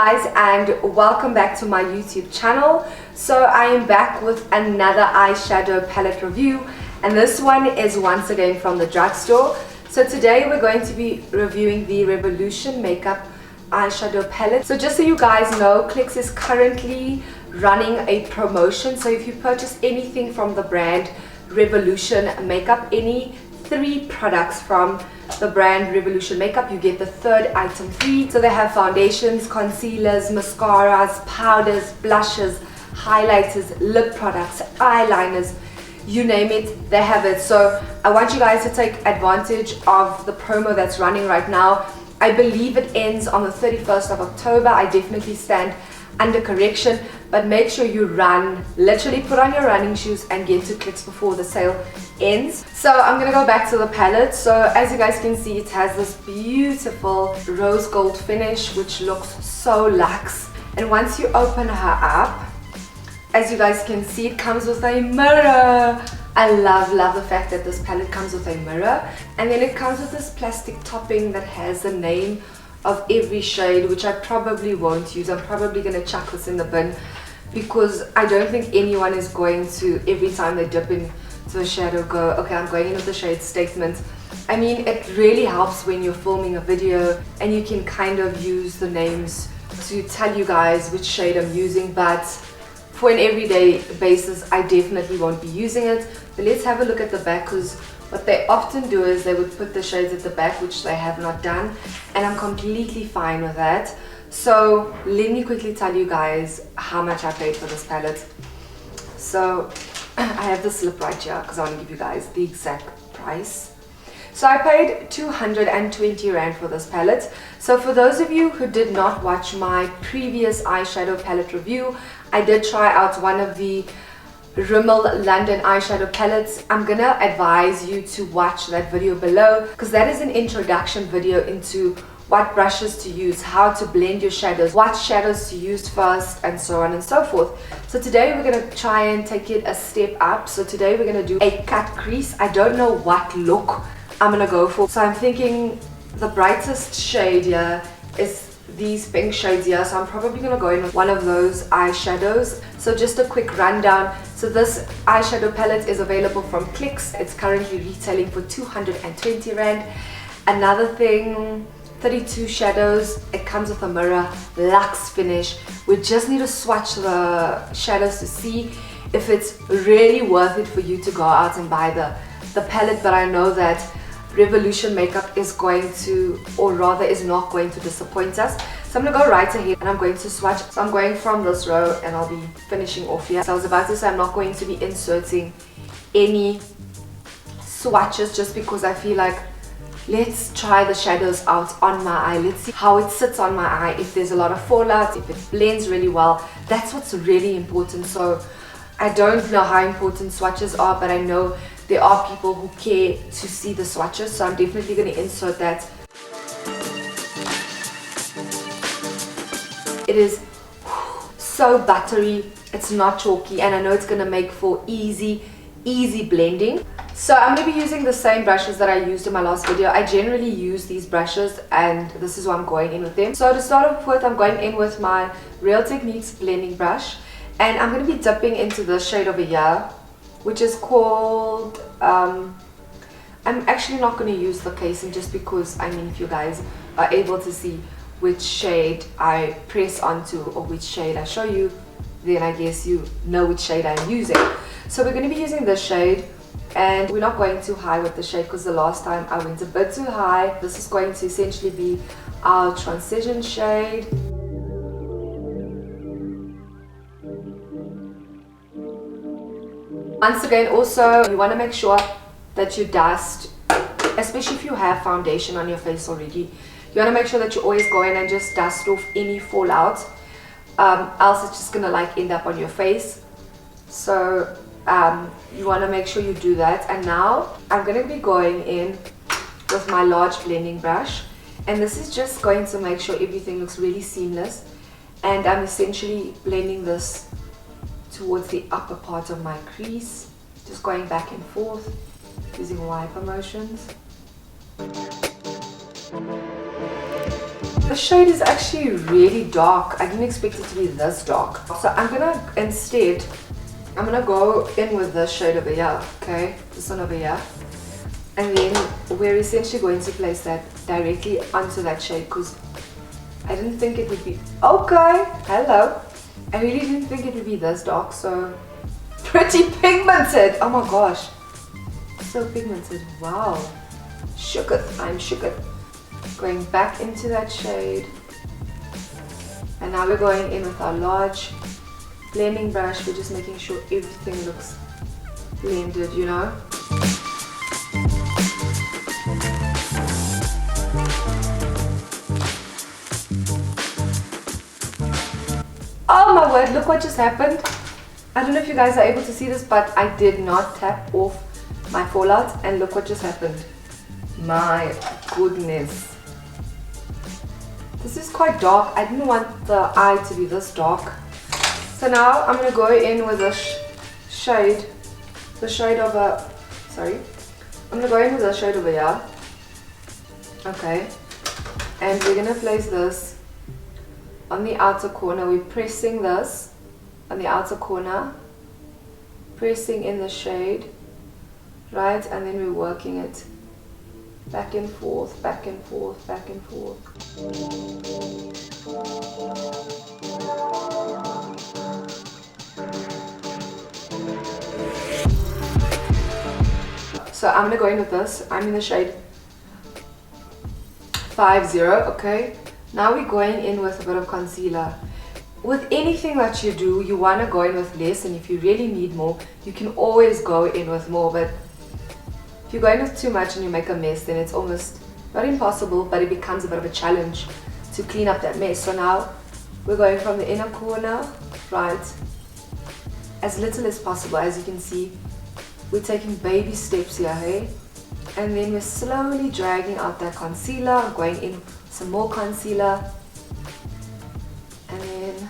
guys, and welcome back to my YouTube channel. So I am back with another eyeshadow palette review, and this one is once again from the drugstore. So today we're going to be reviewing the Revolution Makeup eyeshadow palette. So just so you guys know, Clicks is currently running a promotion. So if you purchase anything from the brand Revolution Makeup, any 3 products from the brand Revolution Makeup, you get the 3rd item free. So they have foundations, concealers, mascaras, powders, blushes, highlighters, lip products, eyeliners, you name it, they have it. So I want you guys to take advantage of the promo that's running right now. I believe it ends on the 31st of October. I definitely stand under correction, but make sure you run, literally put on your running shoes and get to Clicks before the sale ends. So I'm gonna go back to the palette. So as you guys can see, it has this beautiful rose gold finish which looks so luxe, and once you open her up, as you guys can see, it comes with a mirror. I love the fact that this palette comes with a mirror, and then it comes with this plastic topping that has the name of every shade, which I probably won't use. I'm probably going to chuck this in the bin because I don't think anyone is going to, every time they dip into a shadow, go, okay, I'm going in with the shade statement. I mean, it really helps when you're filming a video and you can kind of use the names to tell you guys which shade I'm using, but for an everyday basis, I definitely won't be using it. But let's have a look at the back, because what they often do is they would put the shades at the back, which they have not done, and I'm completely fine with that. So let me quickly tell you guys how much I paid for this palette. So I have the slip right here because I want to give you guys the exact price. So I paid 220 Rand for this palette. So for those of you who did not watch my previous eyeshadow palette review, I did try out one of the Rimmel London eyeshadow palettes. I'm gonna advise you to watch that video below, because that is an introduction video into what brushes to use, how to blend your shadows, what shadows to use first, and so on and so forth. So today we're gonna try and take it a step up. So today we're gonna do a cut crease. I don't know what look I'm gonna go for. So I'm thinking the brightest shade here is these pink shades here, so I'm probably gonna go in with one of those eyeshadows. So just a quick rundown. So this eyeshadow palette is available from Clicks. It's currently retailing for 220 Rand. Another thing, 32 shadows. It comes with a mirror, luxe finish. We just need to swatch the shadows to see if it's really worth it for you to go out and buy the palette. But I know that Revolution Makeup is going to, or rather is not going to disappoint us. So I'm going to go right ahead and I'm going to swatch. So I'm going from this row and I'll be finishing off here. So I was about to say I'm not going to be inserting any swatches just because I feel like, let's try the shadows out on my eye. Let's see how it sits on my eye, if there's a lot of fallout, if it blends really well. That's what's really important. So I don't know how important swatches are, but I know there are people who care to see the swatches, so I'm definitely going to insert that. It is so buttery, it's not chalky, and I know it's going to make for easy blending. So I'm going to be using the same brushes that I used in my last video. I generally use these brushes and this is why I'm going in with them. So to start off with, I'm going in with my Real Techniques blending brush, and I'm going to be dipping into the shade over here, which is called, I'm actually not going to use the casing just because, I mean, if you guys are able to see which shade I press onto or which shade I show you, then I guess you know which shade I'm using. So we're going to be using this shade, and we're not going too high with the shade because the last time I went a bit too high. This is going to essentially be our transition shade. Once again, also, you want to make sure that you dust, especially if you have foundation on your face already. You want to make sure that you always go in and just dust off any fallout, else it's just going to like end up on your face. So you want to make sure you do that. And now I'm going to be going in with my large blending brush, and this is just going to make sure everything looks really seamless. And I'm essentially blending this towards the upper part of my crease, just going back and forth using wiper motions. The shade is actually really dark. I didn't expect it to be this dark. So I'm gonna go in with this shade over here, okay? This one over here. And then we're essentially going to place that directly onto that shade because I didn't think it would be, okay, hello. I really didn't think it would be this dark, so pretty pigmented. Oh my gosh, so pigmented, wow. Shooketh, I'm shooketh. Going back into that shade. And now we're going in with our large blending brush. We're just making sure everything looks blended, you know. Oh my word, look what just happened. I don't know if you guys are able to see this, but I did not tap off my fallout and look what just happened. My goodness. This is quite dark. I didn't want the eye to be this dark. So now I'm going to go in with a shade of a, I'm going to go in with a shade over here. Okay. And we're going to place this on the outer corner. We're pressing this on the outer corner, pressing in the shade, right? And then we're working it back and forth, back and forth, back and forth. So I'm going to go in with this. I'm in the shade 50, okay? Now we're going in with a bit of concealer. With anything that you do, you want to go in with less, and if you really need more, you can always go in with more. But if you go in with too much and you make a mess, then it's almost not impossible, but it becomes a bit of a challenge to clean up that mess. So now we're going from the inner corner, right, as little as possible. As you can see, we're taking baby steps here, hey? And then we're slowly dragging out that concealer, going in some more concealer, and then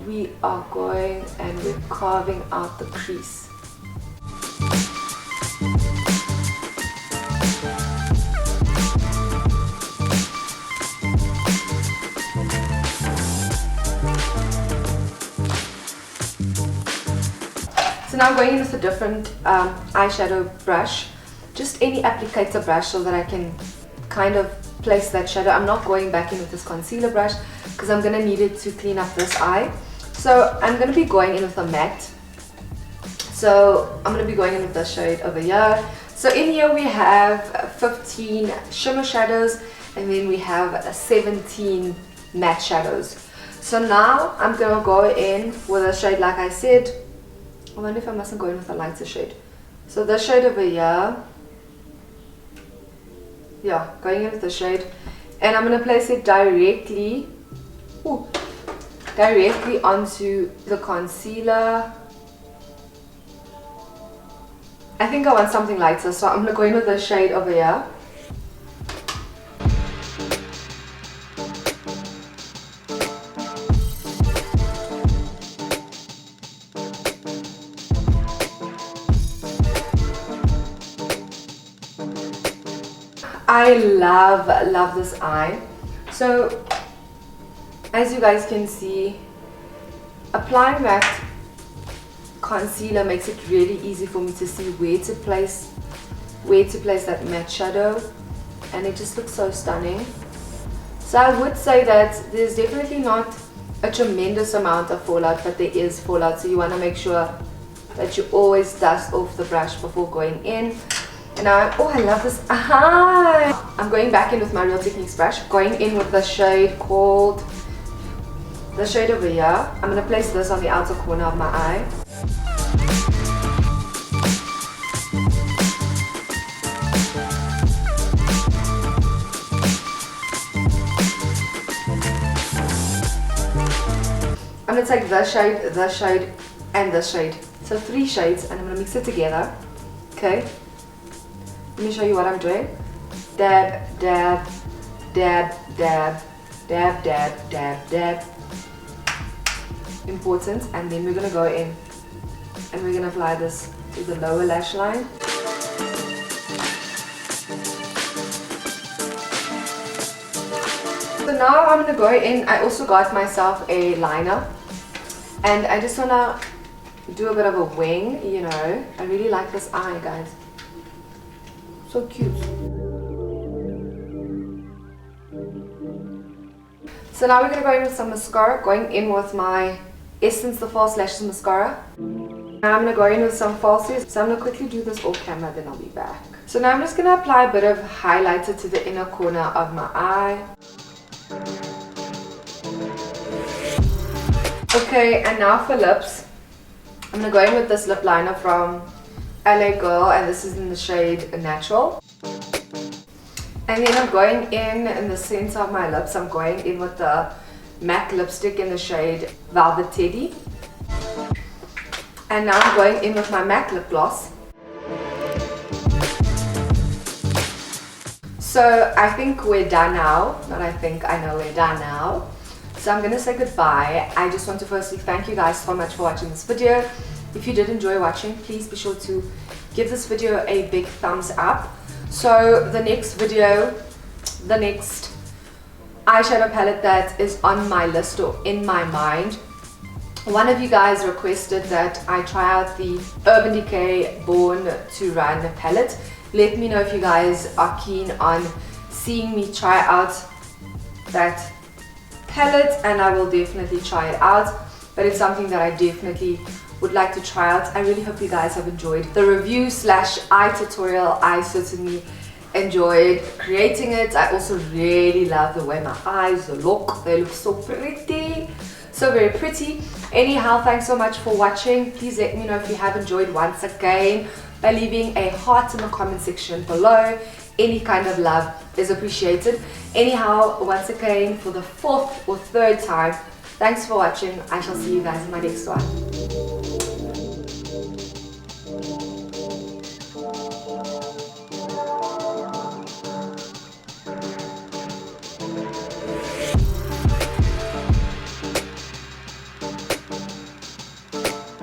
we are going and we're carving out the crease. So now I'm going in with a different eyeshadow brush, just any applicator brush, so that I can kind of place that shadow. I'm not going back in with this concealer brush because I'm going to need it to clean up this eye. So I'm going to be going in with a matte. So I'm going to be going in with the shade over here. So in here we have 15 shimmer shadows, and then we have 17 matte shadows. So now I'm going to go in with a shade, like I said. I wonder if I mustn't go in with a lighter shade. So this shade over here, yeah, going in with the shade, and I'm going to place it directly onto the concealer. I think I want something lighter, so I'm going to go in with the shade over here. I love this eye. So as you guys can see, applying that concealer makes it really easy for me to see where to place that matte shadow, and it just looks so stunning. So I would say that there's definitely not a tremendous amount of fallout, but there is fallout, so you want to make sure that you always dust off the brush before going in. And now, oh, I love this eye. I'm going back in with my Real Techniques brush, going in with the shade called, the shade over here. I'm going to place this on the outer corner of my eye. I'm going to take this shade, and this shade. So 3 shades, and I'm going to mix it together. Okay. Let me show you what I'm doing. Dab, dab, dab, dab, dab, dab, dab, dab. Important. And then we're going to go in and we're going to apply this to the lower lash line. now I'm gonna go in. I also got myself a liner, and I just wanna do a bit of a wing, you know. I really like this eye, guys. So cute. So now we're gonna go in with some mascara. Going in with my Essence the False Lashes mascara. Now I'm gonna go in with some falsies. So I'm gonna quickly do this off camera, then I'll be back. So now I'm just gonna apply a bit of highlighter to the inner corner of my eye. Okay, and now for lips. I'm gonna go in with this lip liner from LA Girl, and this is in the shade Natural. And then I'm going in the center of my lips. I'm going in with the MAC lipstick in the shade Velvet Teddy. And now I'm going in with my MAC lip gloss. So I think we're done now. Not I think, I know we're done now. So I'm going to say goodbye. I just want to firstly thank you guys so much for watching this video. If you did enjoy watching, please be sure to give this video a big thumbs up. So the next video, the next eyeshadow palette that is on my list or in my mind, one of you guys requested that I try out the Urban Decay Born to Run palette. Let me know if you guys are keen on seeing me try out that palette, and I will definitely try it out. But it's something that I definitely would like to try out. I really hope you guys have enjoyed the review slash eye tutorial. I certainly enjoyed creating it. I also really love the way my eyes look. They look so pretty. So very pretty. Anyhow, thanks so much for watching. Please let me know if you have enjoyed once again by leaving a heart in the comment section below. Any kind of love is appreciated. Anyhow, once again, for the 4th or 3rd time, thanks for watching. I shall see you guys in my next one.